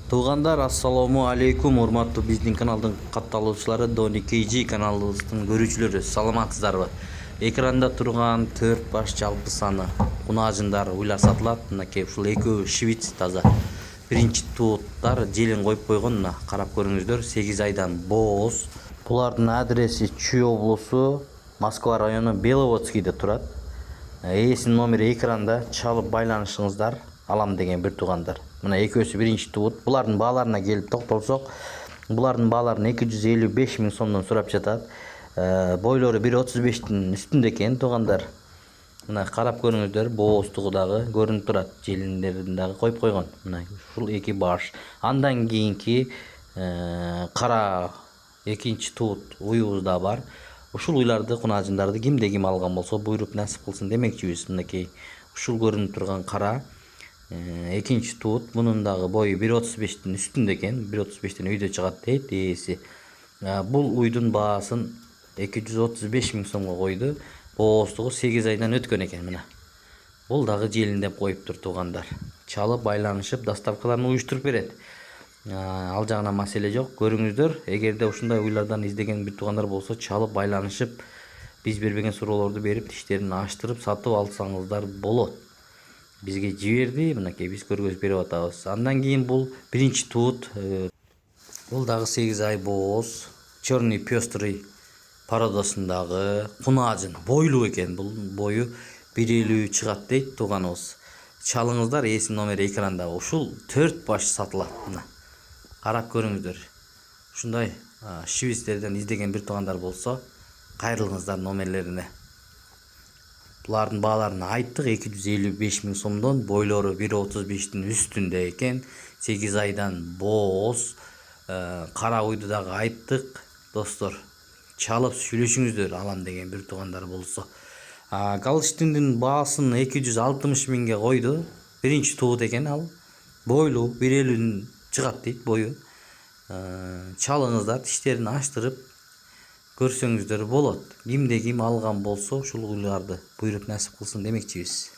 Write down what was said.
Туугандар, ассаламу алейкум, урматтуу биздин каналдын катталуучулары, Дони KG каналыбыздын көрүүчүлөрү, саламатсыздарбы? Экранда турган 4 баш жалпы саны кунаажындар уйлар сатылат. Мынакей ушул экөө швиц таза. Биринчи тууттар желин коюп койгон, мына карап көрүңүздөр, 8 айдан бооз. Булардын адреси Чүй облусу, Москва району, Беловодскийде турат. Ээсинин номери экранда, чалып байланышыңыздар алам деген бир туугандар. Мына экөөсү биринчи туут. Булардын бааларына келип токтолсок, булардын бааларын 255 миң сомдон сурап жатат. Бойлору 1.35-тин үстүндө экен туугандар. Мына карап көрүңүздөр, бооздугу дагы көрүнүп турат, желиндерин дагы коюп койгон. Мына ушул эки баш. Андан кийинки кара экинчи туут уюбуз да бар. Ушул уйларды, кунаажындарды кимде ким алган болсо буйруп насип кылсын демекчибиз. Мынакей ушул көрүнүп турган кара экинчи туут, мунун дагы бою 1.35-тин үстүндө экен, 1.35-тен өйдө чыгат дейт ээси. Бул уйдун баасын 235 миң сомго койду. Бооздугу 8 айдан өткөн экен мына. Бул дагы желиндеп коюптур туугандар. Чалып байланышып доставкаларын уюштуруп берет. Ал жагына маселе жок. Көрүңүздөр, эгерде ушундай уйлардан издеген бир туугандар болсо, чалып байланышып биз бербеген суроолорду берип, тиштерин аштырып сатып алсаңыздар болот. Бизге жиберди, мынакей биз көргөзүп берип атабыз. Андан кийин бул биринчи туут. Бул дагы 8 ай бооз, черный пестрый пародасындагы кунаажын, бойлуу экен. Бул бою 1.50 чыгат дейт тууганыбыз. Чалыңыздар, ээсинин номери экранда. Ушул 4 баш сатылат мына. Карап көрүңүздөр. Ушундай швицтерден издеген бир туугандар болсо, кайрылыңыздар номерлерине. Булардын бааларын айттык, 255 миң сомдон, бойлору 1.35-тин үстүндө экен, 8 айдан бооз. Кара уйду дагы айттык, достор. Чалып сүйлөшүңүздөр алам деген бир туугандар болсо. Галштиндин баасын 260 миңге койду. Биринчи туут экен ал. Бойлуу 1.50 чыгат дейт бою. Чалыңыздар, тиштерин аштырып көрсөңүздөр болот. Кимде ким алган болсо ушул уйларды буйруп насип кылсын демекчибиз.